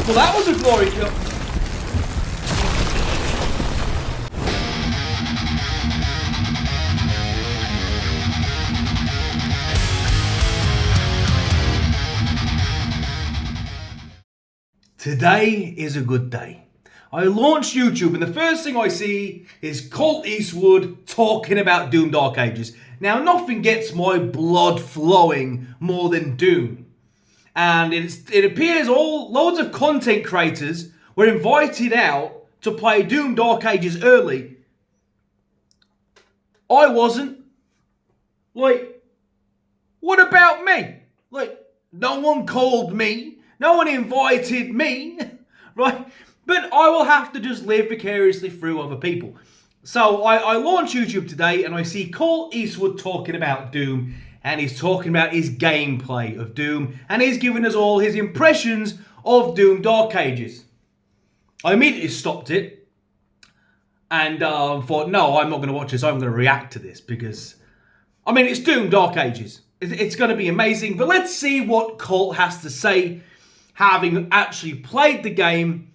Well, that was a glory kill. Today is a good day. I launched YouTube and the first thing I see is Colteastwood talking about Doom Dark Ages. Now, nothing gets my blood flowing more than Doom. And it appears loads of content creators were invited out to play Doom Dark Ages early. I wasn't. Like, what about me? Like, no one called me. No one invited me, right? But I will have to just live vicariously through other people. So I launch YouTube today and I see Colteastwood talking about Doom, and he's talking about his gameplay of Doom, and he's giving us all his impressions of Doom Dark Ages. I immediately stopped it and thought, no, I'm not going to watch this. I'm going to react to this because, I mean, it's Doom Dark Ages. It's going to be amazing. But let's see what Colt has to say, having actually played the game.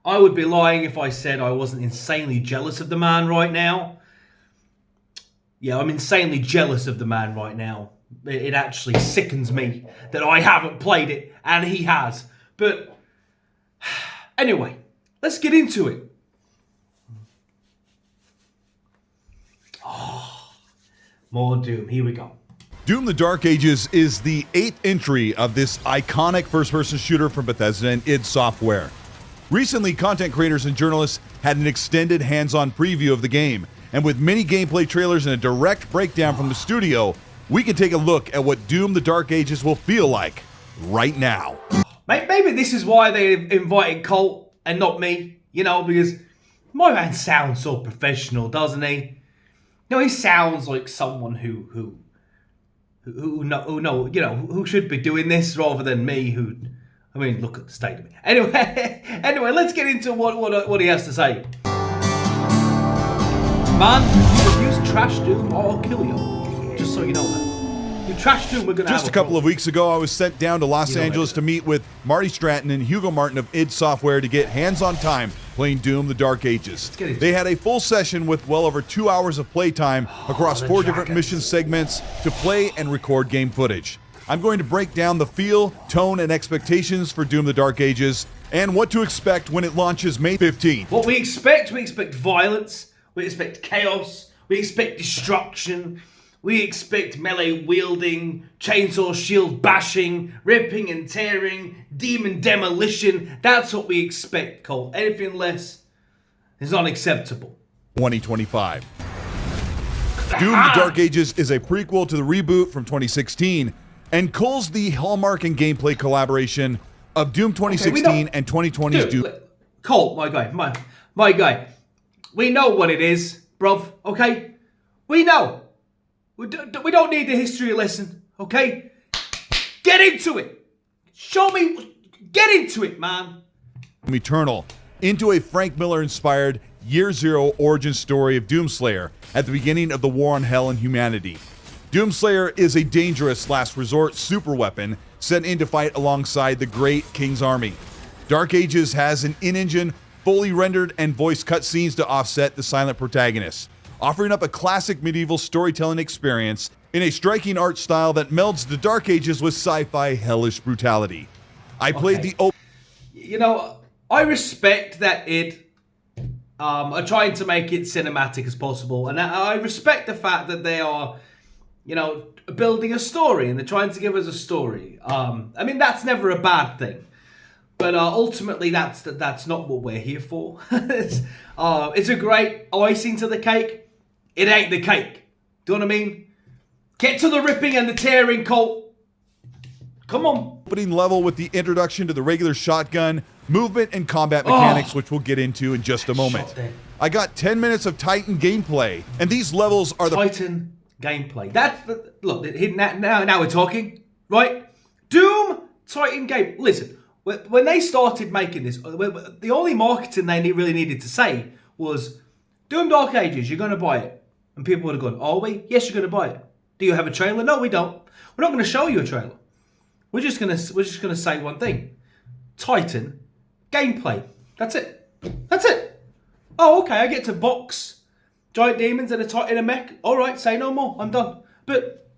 I would be lying if I said I wasn't insanely jealous of the man right now. Yeah, I'm insanely jealous of the man right now. It actually sickens me that I haven't played it and he has. But anyway, let's get into it. Oh, more Doom. Here we go. Doom the Dark Ages is the 8th entry of this iconic first-person shooter from Bethesda and id Software. Recently, content creators and journalists had an extended hands-on preview of the game, and with many gameplay trailers and a direct breakdown from the studio, we can take a look at what Doom the Dark Ages will feel like right now. Maybe this is why they invited Colt and not me, you know, because my man sounds so professional, doesn't he? No, he sounds like someone who should be doing this rather than me, I mean, look at the state of me. Anyway, let's get into what he has to say. Man, if you use trash Doom, I'll kill you. Just so you know that. You trash Doom, we're gonna Just a couple of weeks ago, I was sent down to Los Angeles to meet with Marty Stratton and Hugo Martin of id Software to get hands-on time playing Doom the Dark Ages. They had a full session with well over 2 hours of playtime across 4 different mission segments to play and record game footage. I'm going to break down the feel, tone, and expectations for Doom the Dark Ages and what to expect when it launches May 15th. What we expect violence, we expect chaos, we expect destruction, we expect melee wielding, chainsaw shield bashing, ripping and tearing, demon demolition. That's what we expect, Cole. Anything less is unacceptable. 2025. Doom the Dark Ages is a prequel to the reboot from 2016 and culls the hallmark and gameplay collaboration of Doom 2016 and 2020's Doom. Colt, my guy. We know what it is, bruv, okay? We know. We don't need the history lesson, okay? Get into it. Show me. Get into it, man. Eternal, into a Frank Miller-inspired Year Zero origin story of Doomslayer at the beginning of the war on hell and humanity. Doomslayer is a dangerous last resort superweapon sent in to fight alongside the Great King's army. Dark Ages has an in-engine, fully rendered and voiced cutscenes to offset the silent protagonist, offering up a classic medieval storytelling experience in a striking art style that melds the Dark Ages with sci-fi hellish brutality. I played the open... You know, I respect that are trying to make it cinematic as possible, and I respect the fact that they are, you know, building a story and they're trying to give us a story. I mean, that's never a bad thing, but ultimately that's not what we're here for. It's a great icing to the cake. It ain't the cake. Do you know what I mean? Get to the ripping and the tearing, Colt. Come on. Opening level with the introduction to the regular shotgun, movement and combat mechanics, which we'll get into in just a moment. I got 10 minutes of Titan gameplay, and these levels are the Titan gameplay. Look, now we're talking, right? Doom Titan game. Listen, when they started making this, the only marketing they really needed to say was, Doom Dark Ages, you're going to buy it. And people would have gone, are we? Yes, you're going to buy it. Do you have a trailer? No, we don't. We're not going to show you a trailer. We're just gonna say one thing. Titan gameplay. That's it. That's it. Oh, okay. I get to box giant demons and a Titan and a mech. All right. Say no more. I'm done. But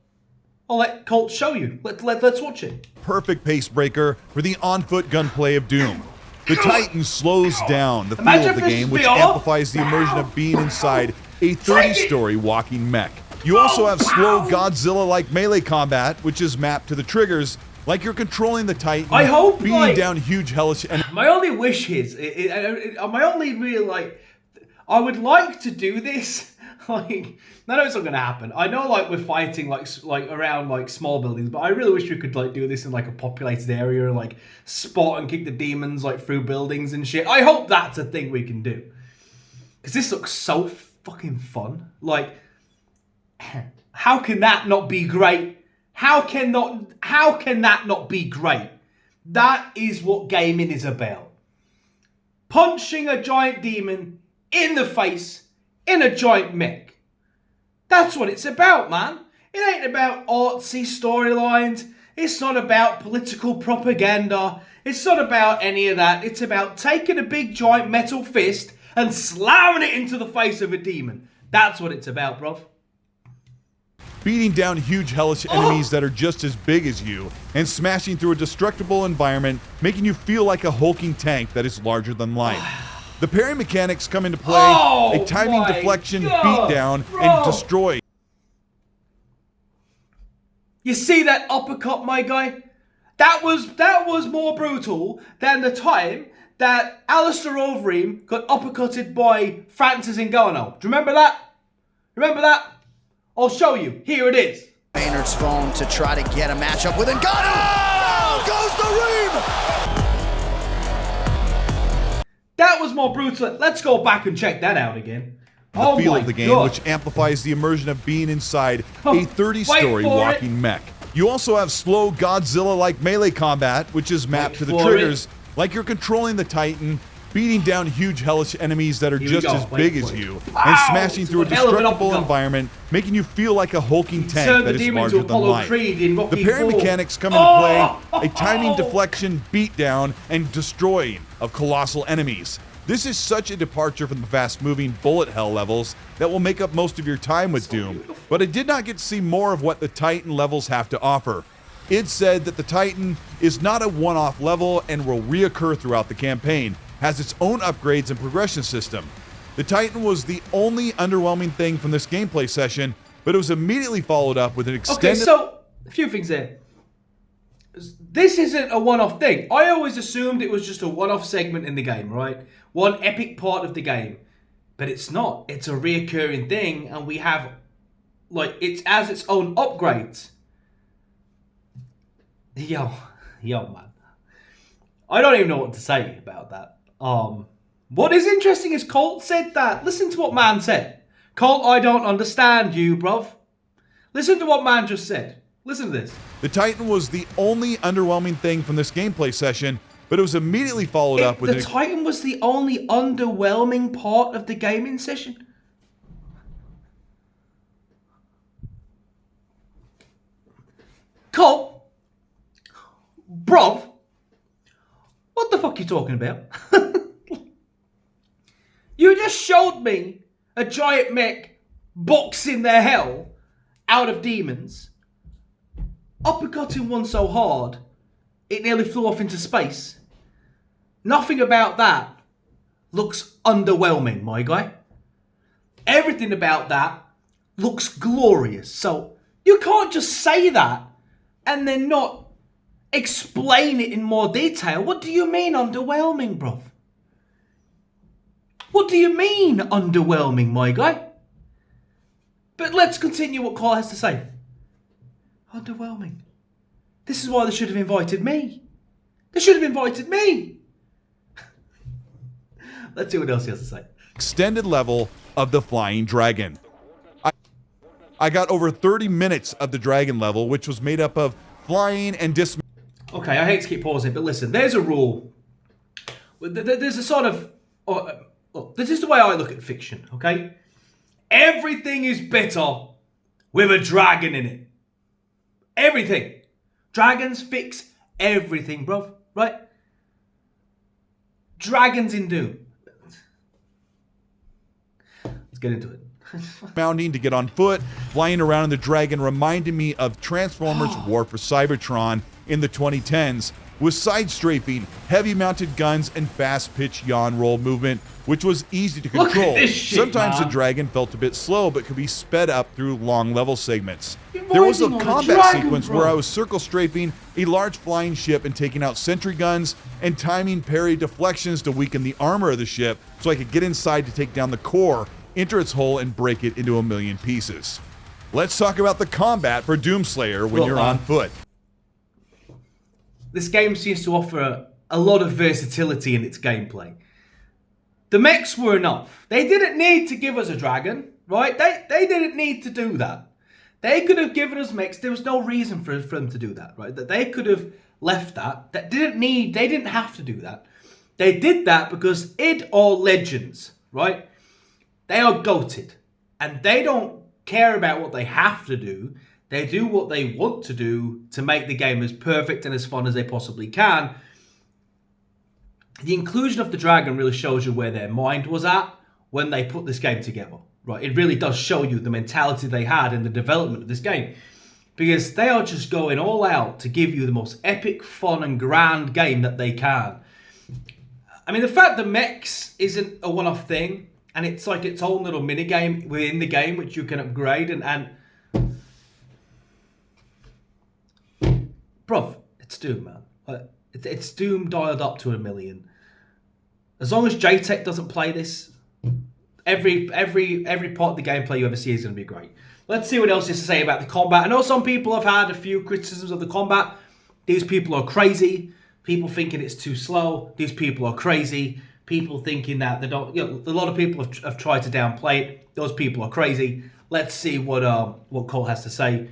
I'll let Colt show you. Let's watch it. Perfect pace breaker for the on-foot gunplay of Doom. The Titan slows down the feel Imagine of the if this game, was which VR. amplifies the immersion of being inside a 30-story walking mech. You also have slow Godzilla-like melee combat, which is mapped to the triggers, like you're controlling the Titan, I hope, beating like, down huge hellish enemies. My only wish is, my only real, I would like to do this. Like, I know it's not going to happen. I know, like, we're fighting, like around, like, small buildings, but I really wish we could, like, do this in, like, a populated area and, like, spot and kick the demons, like, through buildings and shit. I hope that's a thing we can do. Because this looks so fucking fun. Like, how can that not be great? How can that not be great? That is what gaming is about. Punching a giant demon in the face in a giant mech. That's what it's about, man. It ain't about artsy storylines. It's not about political propaganda. It's not about any of that. It's about taking a big giant metal fist and slamming it into the face of a demon. That's what it's about, bruv. Beating down huge hellish enemies that are just as big as you, and smashing through a destructible environment, making you feel like a hulking tank that is larger than life. The parry mechanics come into play, a timing deflection, beatdown, and destroy. You see that uppercut, my guy? That was more brutal than the time that Alistair Overeem got uppercutted by Francis Ngannou. Do you remember that? Remember that? I'll show you. Here it is. Maynard's phone to try to get a matchup with Ngannou. Down goes the Reem. That was more brutal. Let's go back and check that out again. The feel of the game, which amplifies the immersion of being inside a 30-story walking mech. You also have slow Godzilla-like melee combat, which is mapped to the triggers, like you're controlling the Titan, beating down huge hellish enemies that are just as big as you, and smashing through a destructible environment, making you feel like a hulking tank that is larger than life. The parry mechanics come into play, a timing deflection, beatdown, and destroying of colossal enemies. This is such a departure from the fast-moving bullet hell levels that will make up most of your time with Doom, but I did not get to see more of what the Titan levels have to offer. It said that the Titan is not a one-off level and will reoccur throughout the campaign, has its own upgrades and progression system. The Titan was the only underwhelming thing from this gameplay session, but it was immediately followed up with an extended... Okay, so, a few things there. This isn't a one-off thing. I always assumed it was just a one-off segment in the game, right? One epic part of the game. But it's not. It's a reoccurring thing, and we have, like, it has its own upgrades. Yo, man. I don't even know what to say about that. What is interesting is Colt said that. Listen to what man said. Colt, I don't understand you, bruv. Listen to what man just said. Listen to this. The Titan was the only underwhelming thing from this gameplay session, but it was immediately followed up with... The Titan was the only underwhelming part of the gaming session? Colt? Bruv? What the fuck are you talking about? You just showed me a giant mech boxing the hell out of demons, uppercutting one so hard it nearly flew off into space. Nothing about that looks underwhelming, my guy. Everything about that looks glorious. So you can't just say that and then not explain it in more detail. What do you mean underwhelming, bruv? What do you mean underwhelming, my guy? But let's continue what Carl has to say. Underwhelming. This is why they should have invited me. They should have invited me. Let's see what else he has to say. Extended level of the Flying Dragon. I got over 30 minutes of the Dragon level, which was made up of flying and dismount. Okay, I hate to keep pausing, but listen, there's a rule. There's a sort of... look, this is the way I look at fiction, okay? Everything is better with a dragon in it. Everything. Dragons fix everything, bro. Right? Dragons in Doom. Let's get into it. Mounting to get on foot, flying around in the dragon reminded me of Transformers War for Cybertron in the 2010s, with side-strafing, heavy-mounted guns, and fast-pitch yawn roll movement, which was easy to Look at control. this shit, Sometimes man. the dragon felt a bit slow, but could be sped up through long level segments. You're There was a riding on a combat dragon, sequence bro. where I was circle-strafing a large flying ship and taking out sentry guns, and timing parry deflections to weaken the armor of the ship so I could get inside to take down the core, enter its hull, and break it into a million pieces. Let's talk about the combat for Doomslayer when Look, you're man. on foot. This game seems to offer a lot of versatility in its gameplay. The mechs were enough. They didn't need to give us a dragon, right? They didn't need to do that. They could have given us mechs. There was no reason for them to do that, right? That they could have left that. They didn't have to do that. They did that because id are legends, right? They are goated. And they don't care about what they have to do. They do what they want to do to make the game as perfect and as fun as they possibly can. The inclusion of the dragon really shows you where their mind was at when they put this game together. Right? It really does show you the mentality they had in the development of this game. Because they are just going all out to give you the most epic, fun, and grand game that they can. I mean, the fact that mechs isn't a one-off thing, and it's like its own little mini-game within the game, which you can upgrade, and bruv, it's Doom, man. Like, it's Doom dialed up to 1,000,000. As long as JTech doesn't play this, every part of the gameplay you ever see is going to be great. Let's see what else is to say about the combat. I know some people have had a few criticisms of the combat. These people are crazy. People thinking it's too slow. These people are crazy. People thinking that they don't. You know, a lot of people have tried to downplay it. Those people are crazy. Let's see what Colt has to say.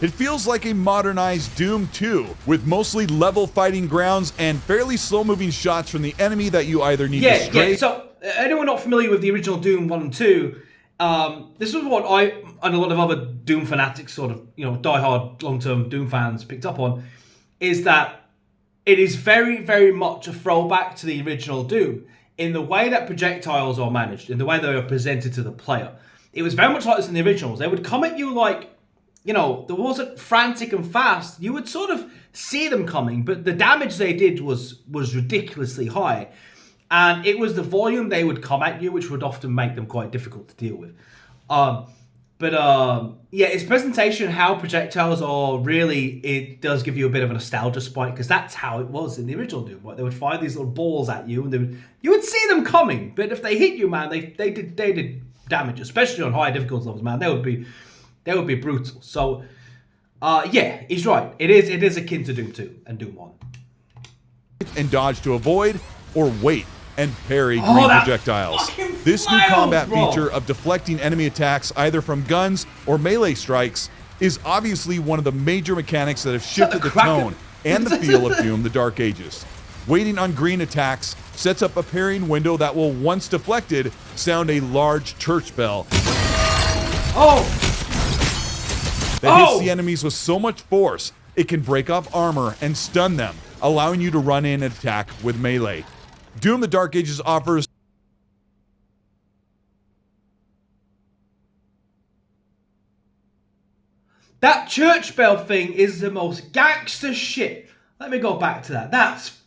It feels like a modernized Doom 2, with mostly level fighting grounds and fairly slow-moving shots from the enemy that you either need to stray. Yeah. So, anyone not familiar with the original Doom 1 and 2, this is what I and a lot of other Doom fanatics, sort of, you know, diehard long-term Doom fans picked up on, is that it is very, very much a throwback to the original Doom in the way that projectiles are managed, in the way they are presented to the player. It was very much like this in the originals. They would come at you like, you know, there wasn't frantic and fast. You would sort of see them coming, but the damage they did was ridiculously high. And it was the volume they would come at you, which would often make them quite difficult to deal with. Yeah, its presentation, how projectiles are really, it does give you a bit of a nostalgia spike, because that's how it was in the original Doom. Right? They would fire these little balls at you, and you would see them coming. But if they hit you, man, they did damage, especially on high difficulty levels, man. They would be brutal. So, yeah, he's right. It is akin to Doom 2 and Doom 1. And dodge to avoid, or wait and parry green that projectiles. fucking This new flails, combat bro. feature of deflecting enemy attacks either from guns or melee strikes is obviously one of the major mechanics that have shifted the Kraken? tone and the feel of Doom: The Dark Ages. Waiting on green attacks sets up a parrying window that will, once deflected, sound a large church bell Oh! that hits the enemies with so much force it can break off armor and stun them, allowing you to run in and attack with melee. Doom: The Dark Ages offers That church bell thing is the most gangster shit. Let me go back to that. That's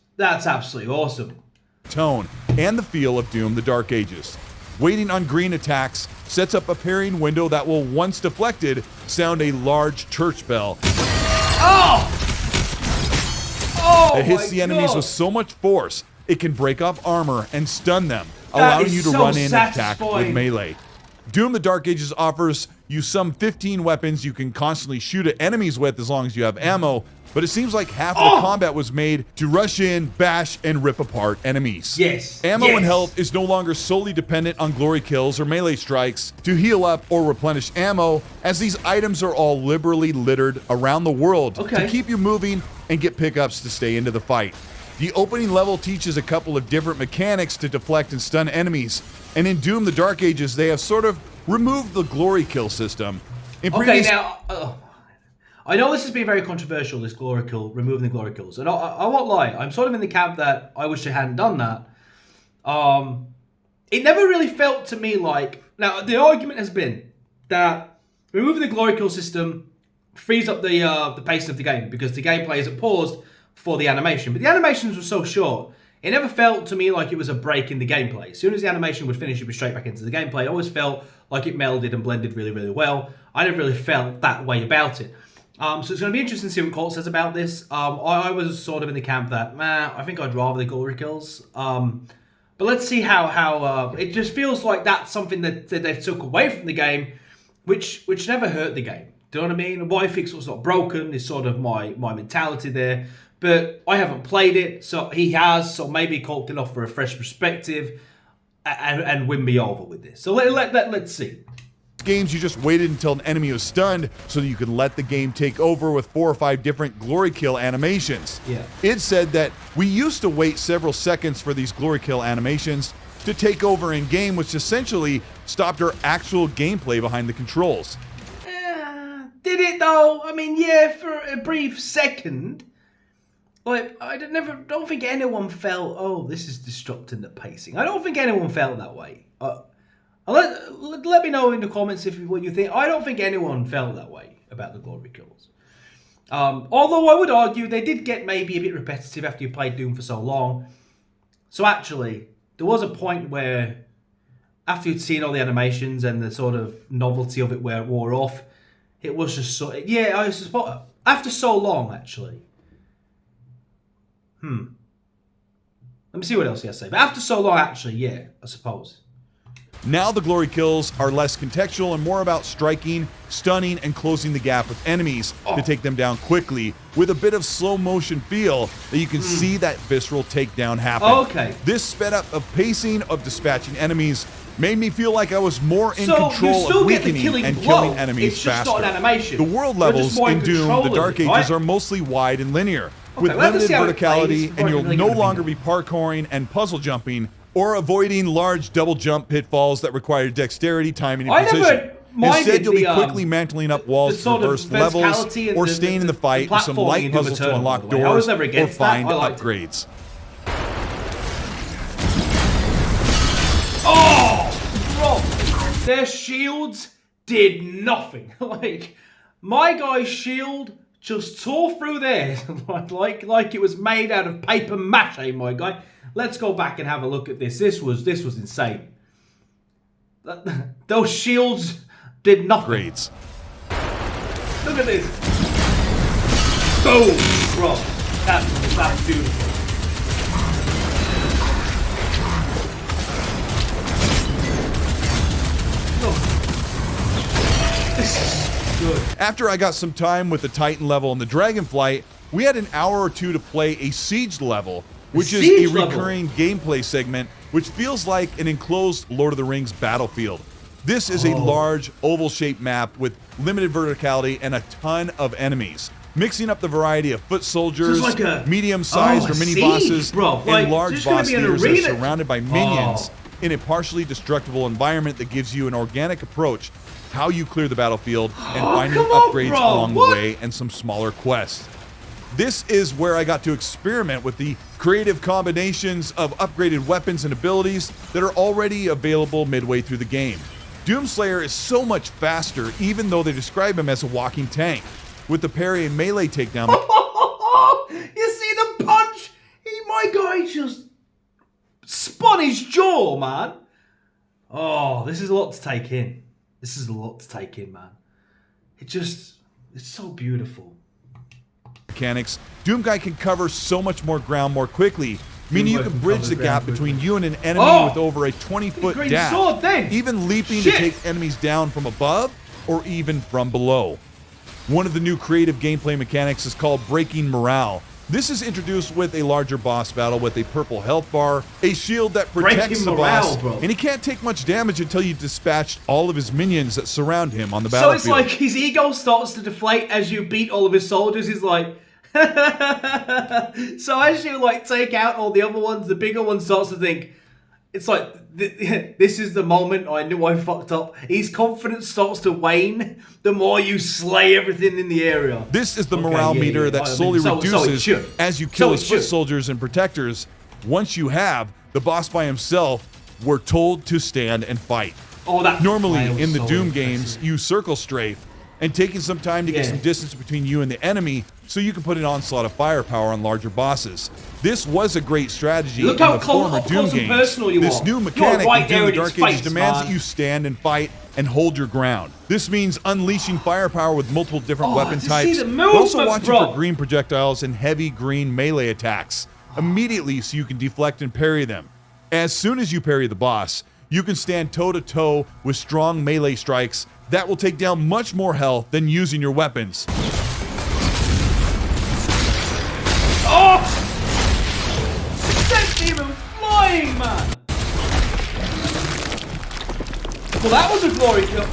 absolutely awesome. tone and the feel of Doom: The Dark Ages. Waiting on green attacks sets up a parrying window that will, once deflected, sound a large church bell that hits the enemies with so much force it can break off armor and stun them, allowing you to run in and attack with melee. Doom: The Dark Ages offers you some 15 weapons you can constantly shoot at enemies with as long as you have ammo, but it seems like half of the combat was made to rush in, bash, and rip apart enemies. Yes. Ammo and health is no longer solely dependent on glory kills or melee strikes to heal up or replenish ammo, as these items are all liberally littered around the world to keep you moving and get pickups to stay into the fight. The opening level teaches a couple of different mechanics to deflect and stun enemies, and in Doom: The Dark Ages they have sort of removed the glory kill system. In previous I know this has been very controversial, this glory kill, removing the glory kills. And I won't lie, I'm sort of in the camp that I wish they hadn't done that. It never really felt to me like... Now, the argument has been that removing the glory kill system frees up the pace of the game because the gameplay isn't paused for the animation. But the animations were so short, it never felt to me like it was a break in the gameplay. As soon as the animation would finish, it would straight back into the gameplay. I always felt like it melded and blended really, really well. I never really felt that way about it. So it's going to be interesting to see what Colt says about this. I was sort of in the camp that, I think I'd rather the glory kills. But let's see how it just feels like that's something that they took away from the game, which never hurt the game. Do you know what I mean? Why fix what's not broken is sort of my mentality there. But I haven't played it, so he has. So maybe Colt can offer a fresh perspective and win me over with this. So let's see. Games, you just waited until an enemy was stunned so that you could let the game take over with 4 or 5 different glory kill animations. Yeah. It said that we used to wait several seconds for these glory kill animations to take over in game, which essentially stopped our actual gameplay behind the controls. Did it though? I mean, yeah, for a brief second. Like, I don't think anyone felt, oh, this is disrupting the pacing. I don't think anyone felt that way. Let me know in the comments what you think. I don't think anyone felt that way about the glory kills. Although I would argue they did get maybe a bit repetitive after you played Doom for so long. So actually, there was a point where after you'd seen all the animations and the sort of novelty of it where it wore off, it was just so... Yeah, I suppose... After so long, actually... Let me see what else he has to say. But after so long, actually, yeah, I suppose. Now the glory kills are less contextual and more about striking, stunning, and closing the gap with enemies to take them down quickly with a bit of slow motion feel that you can see that visceral takedown happen. Okay. This sped up of pacing of dispatching enemies made me feel like I was more in So, control you still of get the weakening killing and blow. killing enemies It's just faster. not an animation. The world We're levels just more in in Doom, control the of Dark it, Ages right? are mostly wide and linear, with we'll have to limited see how it plays verticality, before and I you'll can really no get an longer opinion. be parkouring and puzzle jumping or avoiding large double jump pitfalls that require dexterity, timing, and I precision. never minded Instead, you'll be the, quickly mantling up walls the to sort of reverse levels verticality and or the- staying in the the fight with some platforming light in Doom puzzles to Eternal, unlock by the way. I was doors never or against that. find I liked it. upgrades. Oh, bro, their shields did nothing. Like, my guy's shield just tore through theirs like it was made out of paper mache, my guy. Let's go back and have a look at this. This was insane. Those shields did nothing. Grades. Look at this. Boom, bro. That's beautiful. This is good. After I got some time with the Titan level and the Dragonflight, we had an hour or two to play a Siege level, which is a Siege level. recurring gameplay segment, which feels like an enclosed Lord of the Rings battlefield. This is a large, oval-shaped map with limited verticality and a ton of enemies, mixing up the variety of foot soldiers, So it's like a- medium-sized or a mini-bosses, siege, bro. Like, and large there's gonna boss be an leaders that are arena- surrounded by minions in a partially destructible environment that gives you an organic approach how you clear the battlefield and finding come on, upgrades bro. along What? the way and some smaller quests. This is where I got to experiment with the creative combinations of upgraded weapons and abilities that are already available midway through the game. Doomslayer is so much faster, even though they describe him as a walking tank. With the parry and melee takedown, You see the punch? My guy just spun his jaw, man. Oh, this is a lot to take in. This is a lot to take in, man. It's so beautiful. mechanics, Doomguy can cover so much more ground more quickly, meaning you Doomguy can can bridge cover the the gap ground between quickly. you and an enemy Oh! with over a 20-foot Green dash, sword thing. even leaping Shit. to take enemies down from above or even from below. One of the new creative gameplay mechanics is called Breaking Morale. This is introduced with a larger boss battle with a purple health bar, a shield that protects Breaking the morale, boss, bro. and he can't take much damage until you've dispatched all of his minions that surround him on the So battlefield. it's like his ego starts to deflate as you beat all of his soldiers. He's like, so as you like take out all the other ones, the bigger one starts to think, it's like this is the moment I knew I fucked up. His confidence starts to wane the more you slay everything in the area. This is the morale meter that slowly reduces as you kill his foot soldiers and protectors. Once you have the boss by himself, we're told to stand and fight. Oh, that normally in the Doom games, you circle strafe, and taking some time to get some distance between you and the enemy so you can put an onslaught of firepower on larger bosses. This was a great strategy in the former Doom games. This new mechanic in Doom the Dark Ages demands that you stand and fight and hold your ground. This means unleashing firepower with multiple different weapon types, but also watching for green projectiles and heavy green melee attacks immediately so you can deflect and parry them. As soon as you parry the boss, you can stand toe-to-toe with strong melee strikes that will take down much more health than using your weapons. Oh! That demon was flying, man! Well, that was a glory kill.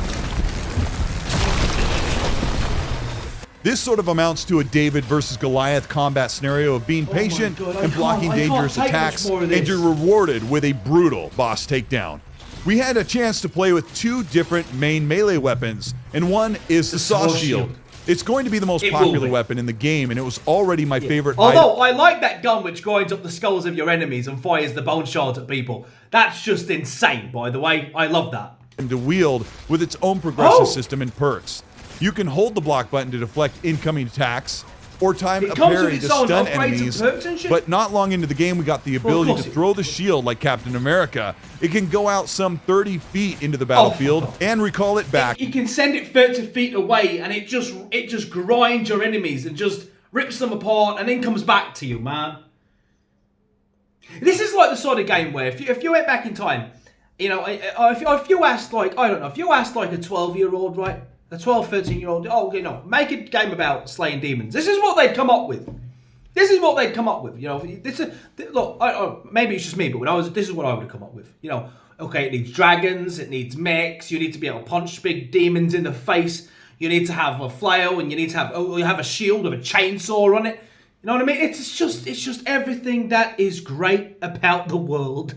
This sort of amounts to a David versus Goliath combat scenario of being patient and blocking dangerous attacks, and you're rewarded with a brutal boss takedown. We had a chance to play with two different main melee weapons, and one is the Saw Shield. It's going to be the most popular weapon in the game, and it was already my favorite item. Although, I like that gun which grinds up the skulls of your enemies and fires the bone shards at people. That's just insane, by the way. I love that. And to wield with its own progressive system and perks. You can hold the block button to deflect incoming attacks, or time a parry to stun enemies, but not long into the game we got the ability to throw the shield like Captain America. It can go out some 30 feet into the battlefield and recall it back. You can send it 30 feet away and it just grinds your enemies and just rips them apart and then comes back to you, man. This is like the sort of game where if you went back in time, you know, if you asked like, I don't know, if you asked like a 12-year-old, right? A 12, 13-year-old, oh, you know, make a game about slaying demons. This is what they'd come up with. This is what they'd come up with. You know, this is, look, maybe it's just me, but this is what I would have come up with. You know, okay, it needs dragons, it needs mechs, you need to be able to punch big demons in the face, you need to have a flail, and you need to have, you have a shield with a chainsaw on it. You know what I mean? It's just everything that is great about the world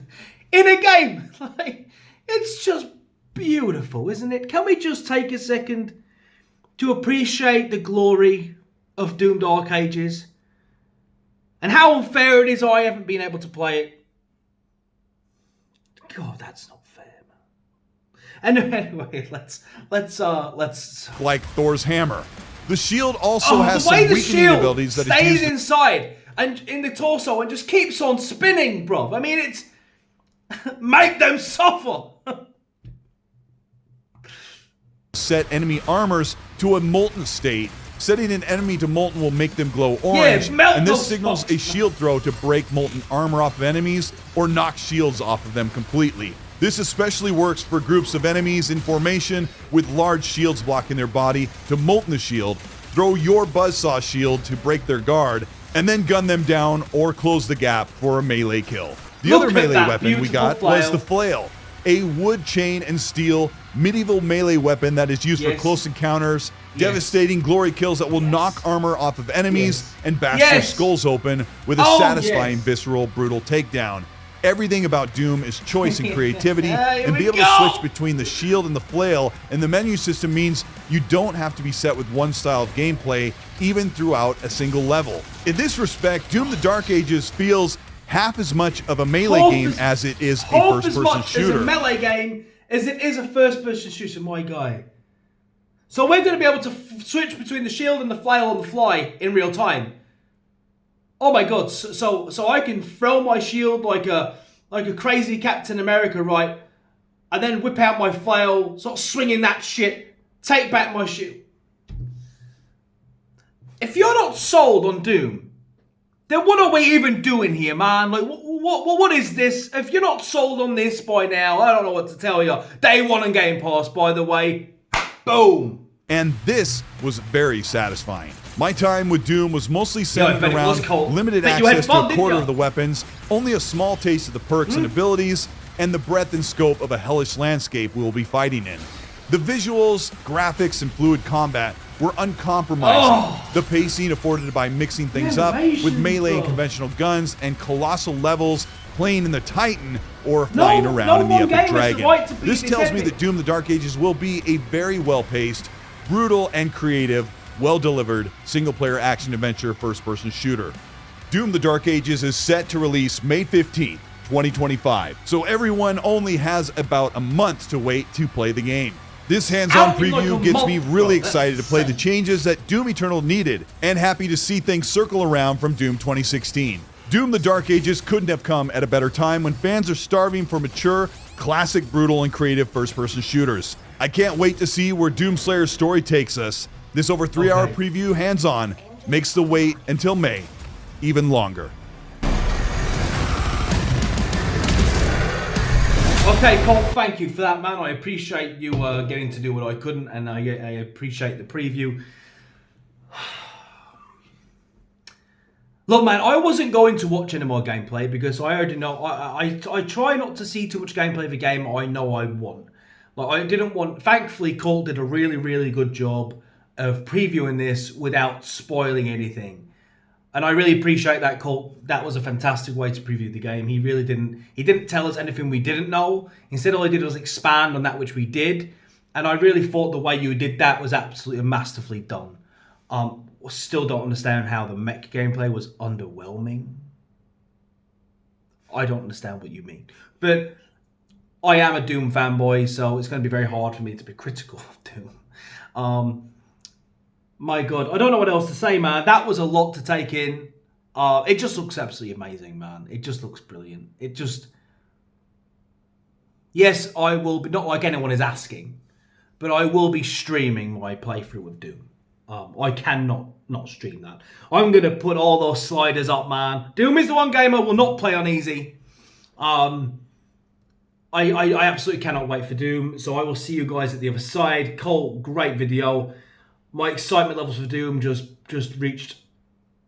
in a game. Like, it's just beautiful, isn't it? Can we just take a second to appreciate the glory of Doom Dark Ages and how unfair it is I haven't been able to play it? God, that's not fair, man. And anyway, let's like Thor's hammer. The shield also has some weakening abilities that stays inside and in the torso and just keeps on spinning, bro. I mean, it's make them suffer. Set enemy armors to a molten state. Setting an enemy to molten will make them glow orange, and this signals a shield throw to break molten armor off of enemies or knock shields off of them completely. This especially works for groups of enemies in formation with large shields blocking their body. To molten the shield, throw your buzzsaw shield to break their guard, and then gun them down or close the gap for a melee kill. The other melee weapon we got was the flail, a wood, chain, and steel medieval melee weapon that is used for close encounters, devastating glory kills that will knock armor off of enemies and bash their skulls open with a satisfying, visceral, brutal takedown. Everything about Doom is choice and creativity, and be able to switch between the shield and the flail, and the menu system means you don't have to be set with one style of gameplay, even throughout a single level. In this respect, Doom the Dark Ages feels half as much of a melee game as it is a first-person shooter. As a melee game as it is a first-person shooter, my guy. So we're going to be able to switch between the shield and the flail on the fly in real time. Oh my god! So I can throw my shield like a crazy Captain America, right? And then whip out my flail, start swinging that shit, take back my shield. If you're not sold on Doom, then what are we even doing here, man? Like, what is this? If you're not sold on this by now, I don't know what to tell you. Day one on Game Pass, by the way. Boom. And this was very satisfying. My time with Doom was mostly centered around limited access to a quarter of the weapons, only a small taste of the perks and abilities, and the breadth and scope of a hellish landscape we will be fighting in. The visuals, graphics, and fluid combat were uncompromising. The pacing afforded by mixing things up with melee and conventional guns and colossal levels playing in the Titan or flying around in the Epic Dragon. This tells me that Doom the Dark Ages will be a very well-paced, brutal and creative, well-delivered, single-player action-adventure first-person shooter. Doom the Dark Ages is set to release May 15th, 2025, so everyone only has about a month to wait to play the game. This hands-on preview gets me really excited to play the changes that Doom Eternal needed, and happy to see things circle around from Doom 2016. Doom the Dark Ages couldn't have come at a better time when fans are starving for mature, classic, brutal, and creative first-person shooters. I can't wait to see where Doomslayer's story takes us. This over 3-hour preview, hands-on, makes the wait until May even longer. Okay, Colt, thank you for that, man. I appreciate you getting to do what I couldn't, and I appreciate the preview. Look, man, I wasn't going to watch any more gameplay because I already know. I try not to see too much gameplay of a game I know I want. Like, I didn't want. Thankfully, Colt did a really, really good job of previewing this without spoiling anything. And I really appreciate that, Colt. That was a fantastic way to preview the game. He really didn't. He didn't tell us anything we didn't know. Instead, all he did was expand on that which we did. And I really thought the way you did that was absolutely masterfully done. Still don't understand how the mech gameplay was underwhelming. I don't understand what you mean. But I am a Doom fanboy, so it's going to be very hard for me to be critical of Doom. My God, I don't know what else to say, man. That was a lot to take in. It just looks absolutely amazing, man. It just looks brilliant. It just... Yes, I will be, not like anyone is asking, but I will be streaming my playthrough of Doom. I cannot not stream that. I'm going to put all those sliders up, man. Doom is the one game I will not play on easy. I absolutely cannot wait for Doom. So I will see you guys at the other side. Cole, great video. My excitement levels for Doom just reached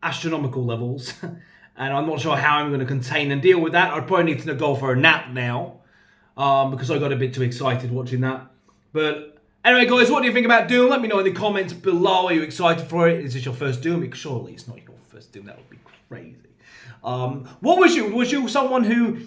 astronomical levels. And I'm not sure how I'm going to contain and deal with that. I'd probably need to go for a nap now. Because I got a bit too excited watching that. But anyway, guys, what do you think about Doom? Let me know in the comments below. Are you excited for it? Is this your first Doom? Surely it's not your first Doom. That would be crazy. What was you? Was you someone who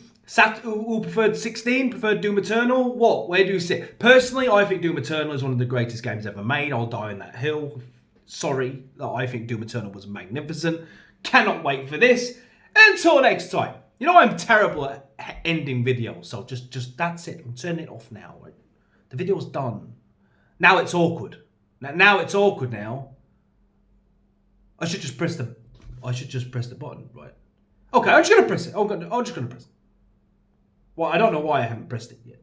preferred 16, preferred Doom Eternal? What? Where do you sit? Personally, I think Doom Eternal is one of the greatest games ever made. I'll die on that hill. Sorry, I think Doom Eternal was magnificent. Cannot wait for this. Until next time. You know I'm terrible at ending videos, so just that's it. I'm turning it off now. Right? The video's done. Now it's awkward. Now it's awkward now. I should just press the button, right? Okay, I'm just gonna press it. I'm just gonna press it. Well, I don't know why I haven't pressed it yet.